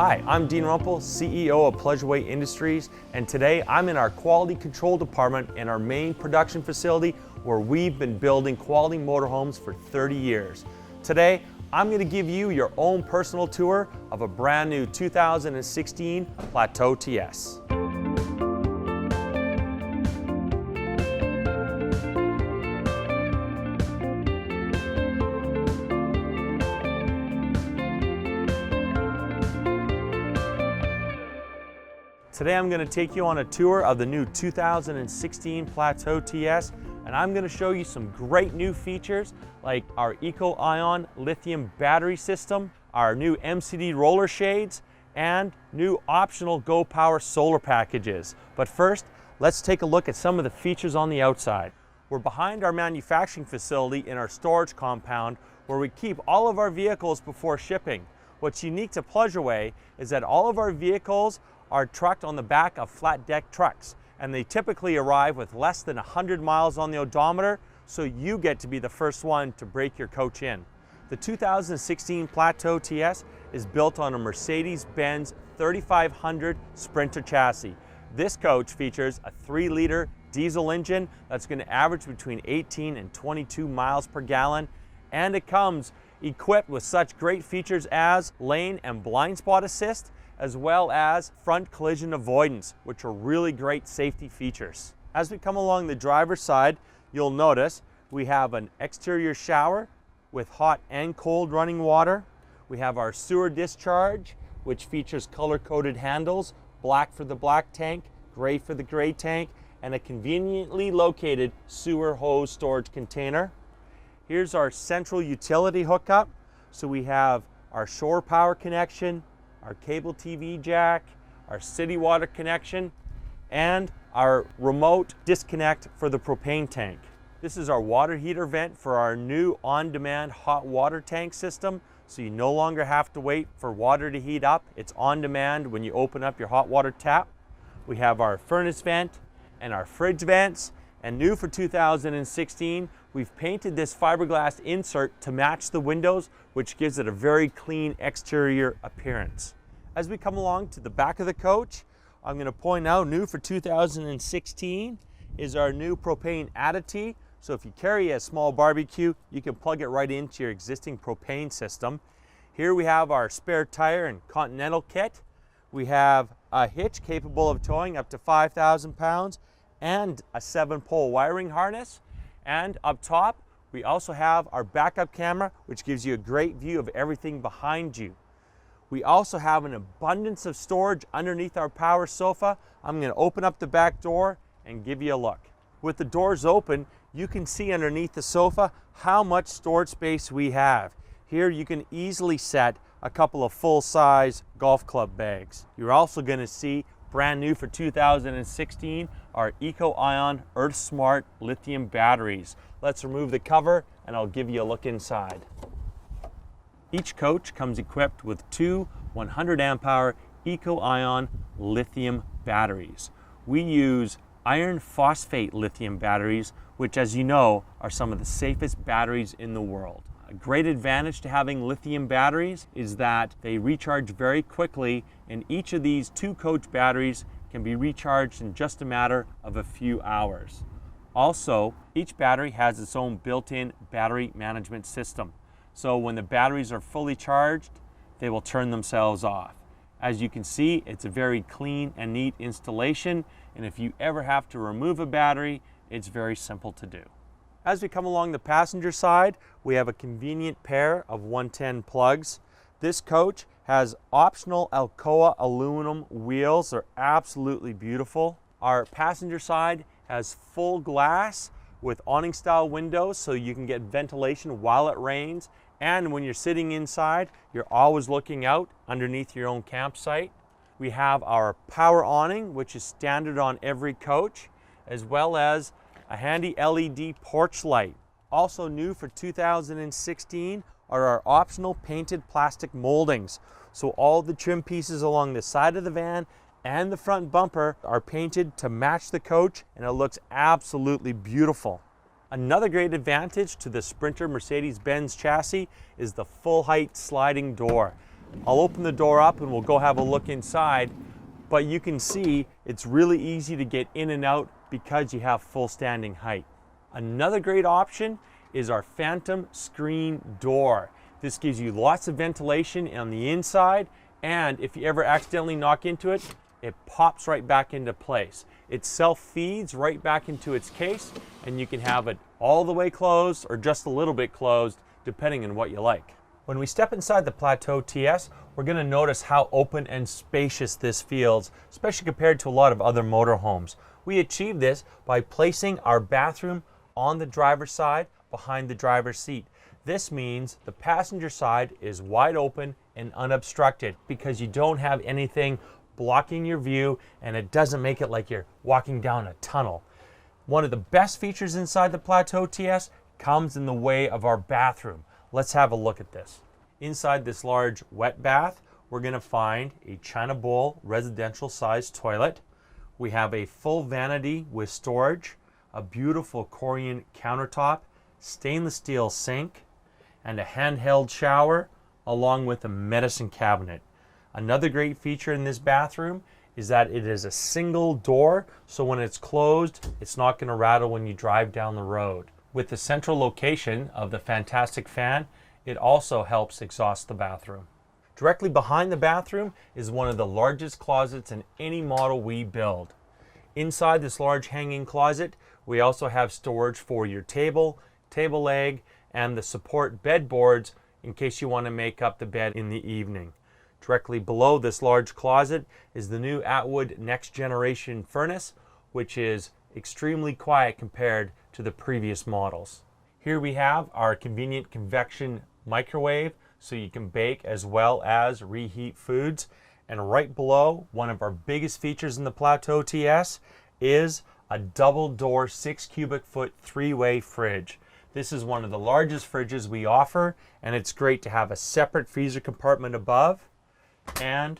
Hi, I'm Dean Rumpel, CEO of Pleasureway Industries, and today I'm in our quality control department in our main production facility where we've been building quality motorhomes for 30 years. Today, I'm going to give you your own personal tour of a brand new 2016 Plateau TS. Today I'm going to take you on a tour of the new 2016 Plateau TS, and I'm going to show you some great new features like our Eco-Ion lithium battery system, our new MCD roller shades, and new optional Go Power solar packages. But first, let's take a look at some of the features on the outside. We're behind our manufacturing facility in our storage compound where we keep all of our vehicles before shipping. What's unique to Pleasureway is that all of our vehicles are trucked on the back of flat deck trucks, and they typically arrive with less than 100 miles on the odometer, so you get to be the first one to break your coach in. The 2016 Plateau TS is built on a Mercedes-Benz 3500 Sprinter chassis. This coach features a 3-liter diesel engine that's going to average between 18 and 22 miles per gallon, and it comes equipped with such great features as lane and blind spot assist, as well as front collision avoidance, which are really great safety features. As we come along the driver's side, you'll notice we have an exterior shower with hot and cold running water. We have our sewer discharge, which features color-coded handles, black for the black tank, gray for the gray tank, and a conveniently located sewer hose storage container. Here's our central utility hookup. So we have our shore power connection, our cable TV jack, our city water connection, and our remote disconnect for the propane tank. This is our water heater vent for our new on-demand hot water tank system, so you no longer have to wait for water to heat up. It's on demand when you open up your hot water tap. We have our furnace vent and our fridge vents, and new for 2016, we've painted this fiberglass insert to match the windows, which gives it a very clean exterior appearance. As we come along to the back of the coach, I'm going to point out new for 2016 is our new propane additive. So if you carry a small barbecue, you can plug it right into your existing propane system. Here we have our spare tire and Continental kit. We have a hitch capable of towing up to 5,000 pounds and a 7-pole wiring harness. And up top, we also have our backup camera, which gives you a great view of everything behind you. We also have an abundance of storage underneath our power sofa. I'm going to open up the back door and give you a look. With the doors open, you can see underneath the sofa how much storage space we have. Here you can easily set a couple of full-size golf club bags. You're also going to see brand new for 2016, our Eco-Ion Earth Smart lithium batteries. Let's remove the cover and I'll give you a look inside. Each coach comes equipped with two 100 amp hour Eco-Ion lithium batteries. We use iron phosphate lithium batteries, which, as you know, are some of the safest batteries in the world. A great advantage to having lithium batteries is that they recharge very quickly, and each of these 2-coach batteries can be recharged in just a matter of a few hours. Also, each battery has its own built-in battery management system. So when the batteries are fully charged, they will turn themselves off. As you can see, it's a very clean and neat installation, and if you ever have to remove a battery, it's very simple to do. As we come along the passenger side, we have a convenient pair of 110 plugs. This coach has optional Alcoa aluminum wheels. They're absolutely beautiful. Our passenger side has full glass with awning style windows so you can get ventilation while it rains. And when you're sitting inside, you're always looking out underneath your own campsite. We have our power awning, which is standard on every coach, as well as a handy LED porch light. Also new for 2016 are our optional painted plastic moldings. So all the trim pieces along the side of the van and the front bumper are painted to match the coach, and it looks absolutely beautiful. Another great advantage to the Sprinter Mercedes-Benz chassis is the full height sliding door. I'll open the door up and we'll go have a look inside, but you can see it's really easy to get in and out because you have full standing height. Another great option is our phantom screen door. This gives you lots of ventilation on the inside, and if you ever accidentally knock into it, it pops right back into place. It self-feeds right back into its case, and you can have it all the way closed or just a little bit closed, depending on what you like. When we step inside the Plateau TS, we're going to notice how open and spacious this feels, especially compared to a lot of other motorhomes. We achieve this by placing our bathroom on the driver's side behind the driver's seat. This means the passenger side is wide open and unobstructed because you don't have anything blocking your view, and it doesn't make it like you're walking down a tunnel. One of the best features inside the Plateau TS comes in the way of our bathroom. Let's have a look at this. Inside this large wet bath, we're going to find a China bowl residential size toilet. We have a full vanity with storage, a beautiful Korean countertop, stainless steel sink, and a handheld shower, along with a medicine cabinet. Another great feature in this bathroom is that it is a single door, so when it's closed, it's not going to rattle when you drive down the road. With the central location of the fantastic fan, it also helps exhaust the bathroom. Directly behind the bathroom is one of the largest closets in any model we build. Inside this large hanging closet, we also have storage for your table leg, and the support bed boards in case you want to make up the bed in the evening. Directly below this large closet is the new Atwood Next Generation furnace, which is extremely quiet compared to the previous models. Here we have our convenient convection microwave, so you can bake as well as reheat foods. And right below, one of our biggest features in the Plateau TS is a double door 6 cubic foot 3-way fridge. This is one of the largest fridges we offer, and it's great to have a separate freezer compartment above and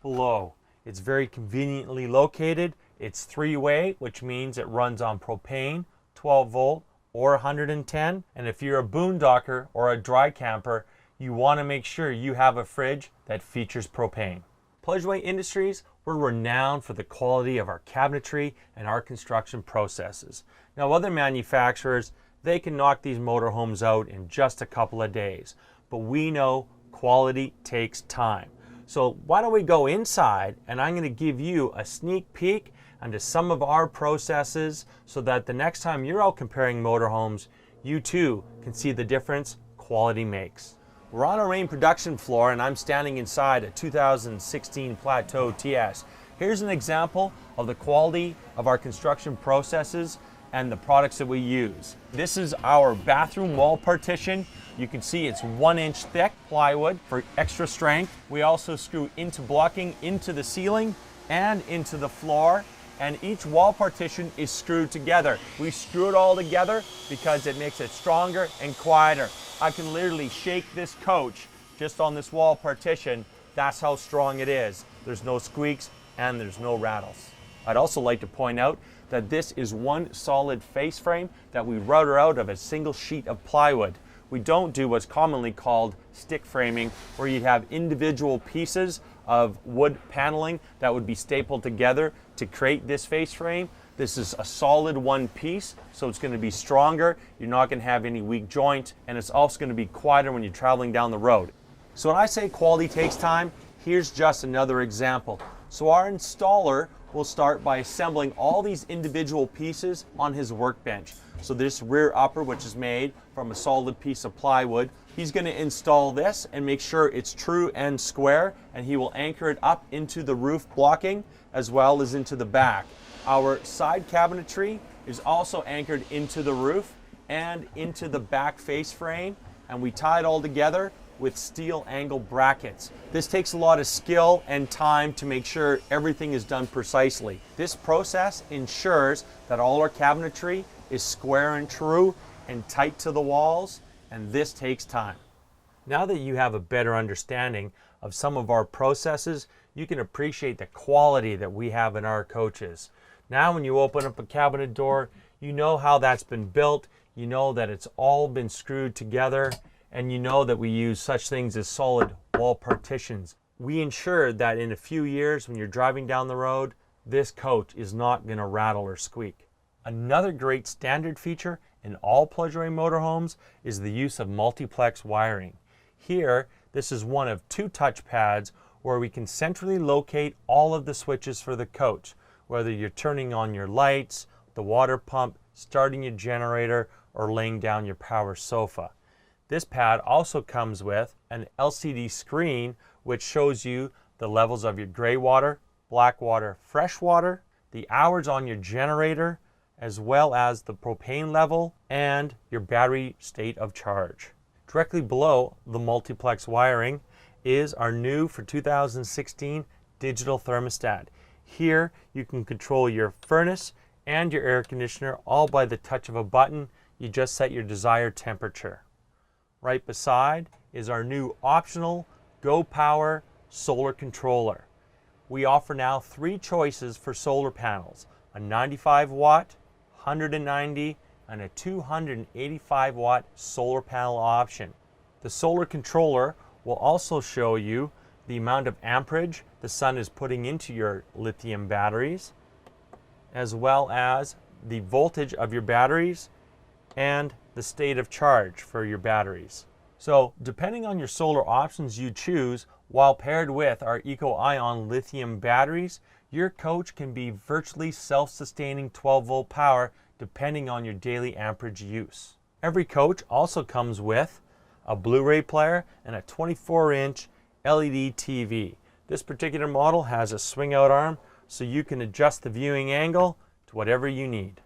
below. It's very conveniently located. It's 3-way, which means it runs on propane, 12 volt, or 110. And if you're a boondocker or a dry camper, you want to make sure you have a fridge that features propane. Pleasureway Industries, we're renowned for the quality of our cabinetry and our construction processes. Now, other manufacturers, they can knock these motorhomes out in just a couple of days, but we know quality takes time. So why don't we go inside, and I'm going to give you a sneak peek into some of our processes so that the next time you're out comparing motorhomes, you too can see the difference quality makes. We're on our main production floor, and I'm standing inside a 2016 Plateau TS. Here's an example of the quality of our construction processes and the products that we use. This is our bathroom wall partition. You can see it's 1-inch thick plywood for extra strength. We also screw into blocking into the ceiling and into the floor, and each wall partition is screwed together. We screw it all together because it makes it stronger and quieter. I can literally shake this coach just on this wall partition. That's how strong it is. There's no squeaks and there's no rattles. I'd also like to point out that this is one solid face frame that we router out of a single sheet of plywood. We don't do what's commonly called stick framing, where you'd have individual pieces of wood paneling that would be stapled together to create this face frame. This is a solid one piece, so it's going to be stronger. You're not going to have any weak joints, and it's also going to be quieter when you're traveling down the road. So when I say quality takes time, here's just another example. So our installer will start by assembling all these individual pieces on his workbench. So this rear upper, which is made from a solid piece of plywood, he's going to install this and make sure it's true and square, and he will anchor it up into the roof blocking as well as into the back. Our side cabinetry is also anchored into the roof and into the back face frame, and we tie it all together with steel angle brackets. This takes a lot of skill and time to make sure everything is done precisely. This process ensures that all our cabinetry is square and true and tight to the walls, and this takes time. Now that you have a better understanding of some of our processes, you can appreciate the quality that we have in our coaches. Now when you open up a cabinet door, you know how that's been built, you know that it's all been screwed together, and you know that we use such things as solid wall partitions. We ensure that in a few years when you're driving down the road, this coach is not going to rattle or squeak. Another great standard feature in all Pleasure motorhomes is the use of multiplex wiring. Here, this is one of two touch pads where we can centrally locate all of the switches for the coach, whether you're turning on your lights, the water pump, starting your generator, or laying down your power sofa. This pad also comes with an LCD screen which shows you the levels of your gray water, black water, fresh water, the hours on your generator, as well as the propane level and your battery state of charge. Directly below the multiplex wiring is our new for 2016 digital thermostat. Here you can control your furnace and your air conditioner all by the touch of a button. You just set your desired temperature. Right beside is our new optional Go Power solar controller. We offer now 3 choices for solar panels: a 95 watt, 190, and a 285 watt solar panel option. The solar controller will also show you the amount of amperage the sun is putting into your lithium batteries, as well as the voltage of your batteries and the state of charge for your batteries. So depending on your solar options you choose, while paired with our Eco-Ion lithium batteries, your coach can be virtually self-sustaining 12-volt power depending on your daily amperage use. Every coach also comes with a Blu-ray player and a 24-inch LED TV. This particular model has a swing-out arm so you can adjust the viewing angle to whatever you need.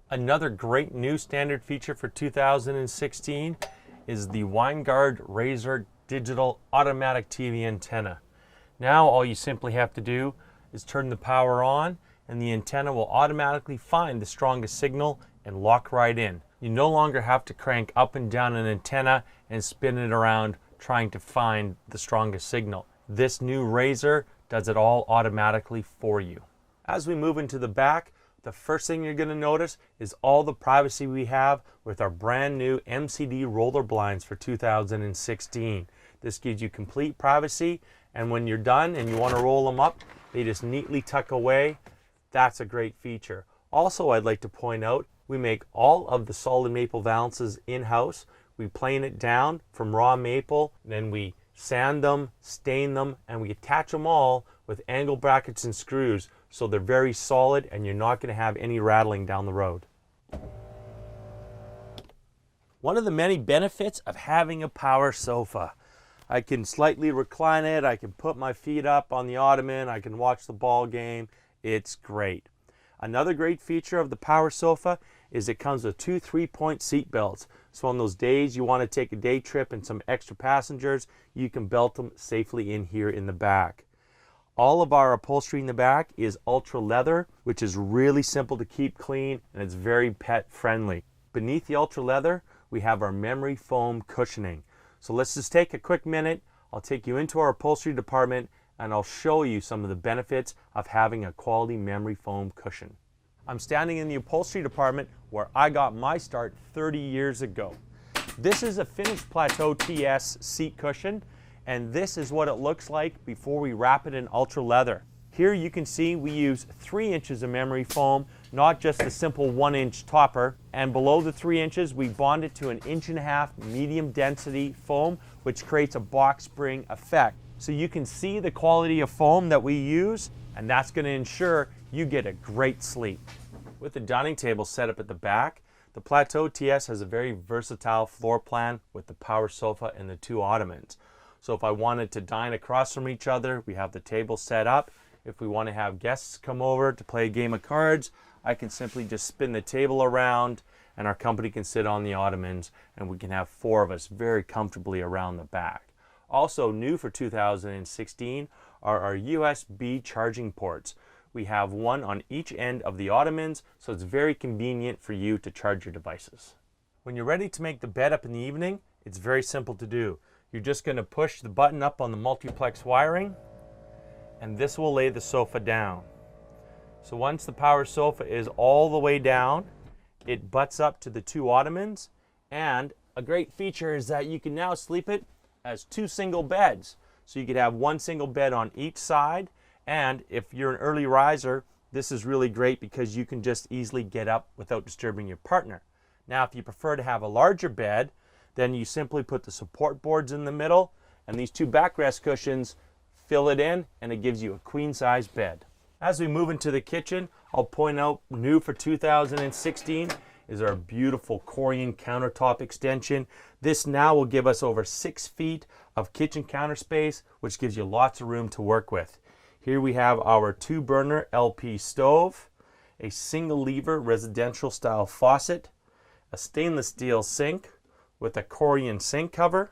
Another great new standard feature for 2016 is the Winegard Razor digital automatic TV antenna. Now all you simply have to do is turn the power on and the antenna will automatically find the strongest signal and lock right in. You no longer have to crank up and down an antenna and spin it around trying to find the strongest signal. This new Razor does it all automatically for you. As we move into the back, the first thing you're going to notice is all the privacy we have with our brand new MCD roller blinds for 2016. This gives you complete privacy, and when you're done and you want to roll them up, they just neatly tuck away. That's a great feature. Also, I'd like to point out, we make all of the solid maple valances in-house. We plane it down from raw maple, then we sand them, stain them, and we attach them all with angle brackets and screws so they're very solid and you're not going to have any rattling down the road. One of the many benefits of having a power sofa. I can slightly recline it, I can put my feet up on the ottoman, I can watch the ball game. It's great. Another great feature of the power sofa is it comes with 2 3-point seat belts. So on those days you want to take a day trip and some extra passengers, you can belt them safely in here in the back. All of our upholstery in the back is ultra leather, which is really simple to keep clean and it's very pet friendly. Beneath the ultra leather, we have our memory foam cushioning. So let's just take a quick minute. I'll take you into our upholstery department and I'll show you some of the benefits of having a quality memory foam cushion. I'm standing in the upholstery department where I got my start 30 years ago. This is a finished Plateau TS seat cushion, and this is what it looks like before we wrap it in ultra leather. Here you can see we use 3 inches of memory foam, not just the simple 1-inch topper, and below the 3 inches we bond it to an 1.5 inch medium density foam, which creates a box spring effect. So you can see the quality of foam that we use, and that's going to ensure you get a great sleep. With the dining table set up at the back, the Plateau TS has a very versatile floor plan with the power sofa and the 2 ottomans. So if I wanted to dine across from each other, we have the table set up. If we want to have guests come over to play a game of cards, I can simply just spin the table around and our company can sit on the ottomans and we can have 4 of us very comfortably around the back. Also new for 2016 are our USB charging ports. We have one on each end of the ottomans, so it's very convenient for you to charge your devices. When you're ready to make the bed up in the evening, it's very simple to do. You're just going to push the button up on the multiplex wiring, and this will lay the sofa down. So once the power sofa is all the way down, it butts up to the 2 ottomans, and a great feature is that you can now sleep it as 2 single beds. So you could have 1 single bed on each side, and if you're an early riser, this is really great because you can just easily get up without disturbing your partner. Now, if you prefer to have a larger bed, then you simply put the support boards in the middle, and these 2 backrest cushions fill it in, and it gives you a queen size bed. As we move into the kitchen, I'll point out new for 2016 is our beautiful Corian countertop extension. This now will give us over 6 feet of kitchen counter space, which gives you lots of room to work with. Here we have our 2-burner LP stove, a single lever residential style faucet, a stainless steel sink with a Corian sink cover,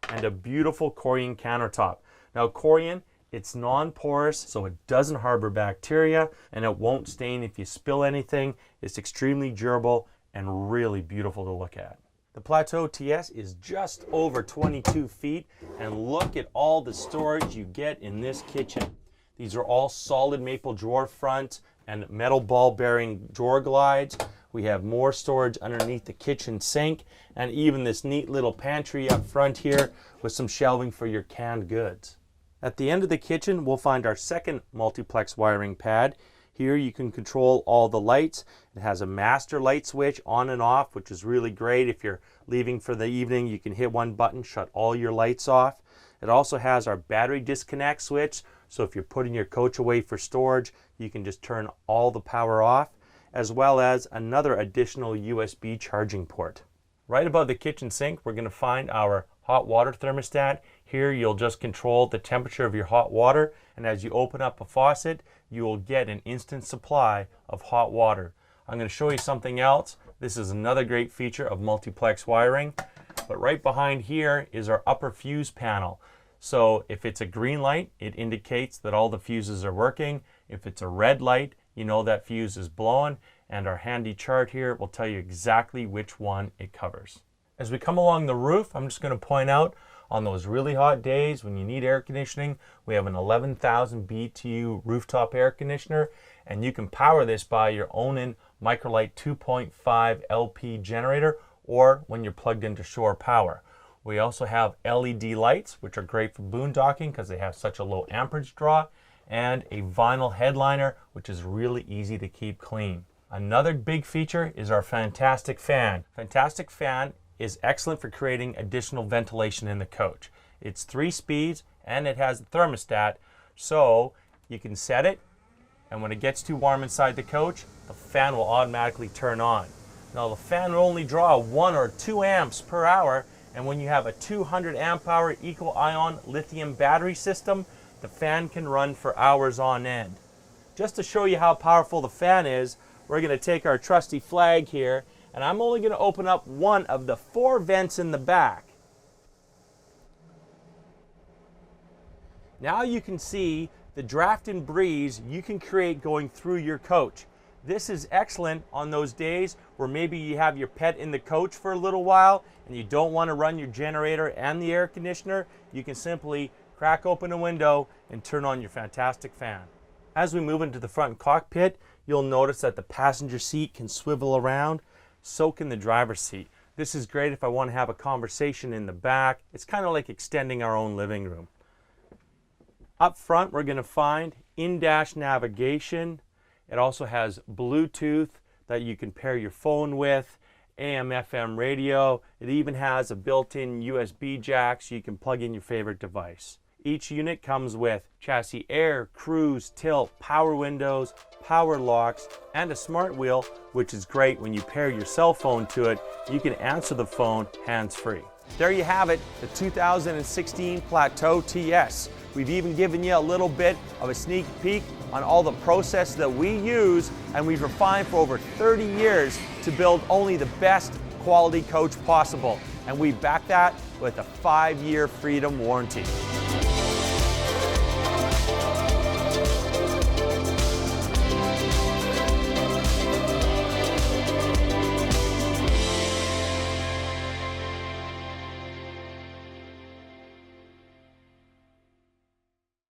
and a beautiful Corian countertop. Now Corian, it's non-porous, so it doesn't harbor bacteria, and it won't stain if you spill anything. It's extremely durable and really beautiful to look at. The Plateau TS is just over 22 feet, and look at all the storage you get in this kitchen. These are all solid maple drawer front and metal ball bearing drawer glides. We have more storage underneath the kitchen sink, and even this neat little pantry up front here with some shelving for your canned goods. At the end of the kitchen, we'll find our second multiplex wiring pad. Here you can control all the lights. It has a master light switch on and off, which is really great. If you're leaving for the evening, you can hit one button, shut all your lights off. It also has our battery disconnect switch, so if you're putting your coach away for storage, you can just turn all the power off, as well as another additional USB charging port. Right above the kitchen sink, we're going to find our hot water thermostat. Here you'll just control the temperature of your hot water, and as you open up a faucet, you will get an instant supply of hot water. I'm going to show you something else. This is another great feature of multiplex wiring, but right behind here is our upper fuse panel. So if it's a green light, it indicates that all the fuses are working. If it's a red light, you know that fuse is blowing, and our handy chart here will tell you exactly which one it covers. As we come along the roof, I'm just going to point out on those really hot days when you need air conditioning, we have an 11,000 BTU rooftop air conditioner, and you can power this by your own Microlight 2.5 LP generator or when you're plugged into shore power. We also have LED lights, which are great for boondocking because they have such a low amperage draw, and a vinyl headliner, which is really easy to keep clean. Another big feature is our Fantastic Fan. Fantastic Fan is excellent for creating additional ventilation in the coach. It's 3 speeds and it has a thermostat, so you can set it, and when it gets too warm inside the coach, the fan will automatically turn on. Now the fan will only draw 1 or 2 amps per hour, and when you have a 200 amp hour eco-ion lithium battery system, the fan can run for hours on end. Just to show you how powerful the fan is, we're going to take our trusty flag here, and I'm only going to open up one of the 4 vents in the back. Now you can see the draft and breeze you can create going through your coach. This is excellent on those days where maybe you have your pet in the coach for a little while and you don't want to run your generator and the air conditioner. You can simply crack open a window and turn on your Fantastic Fan. As we move into the front cockpit, you'll notice that the passenger seat can swivel around, so can the driver's seat. This is great if I want to have a conversation in the back. It's kind of like extending our own living room. Up front, we're going to find in-dash navigation. It also has Bluetooth that you can pair your phone with, AM/FM radio. It even has a built-in USB jack so you can plug in your favorite device. Each unit comes with chassis air, cruise, tilt, power windows, power locks, and a smart wheel, which is great when you pair your cell phone to it. You can answer the phone hands-free. There you have it, the 2016 Plateau TS. We've even given you a little bit of a sneak peek on all the process that we use, and we've refined for over 30 years to build only the best quality coach possible. And we back that with a 5-year freedom warranty.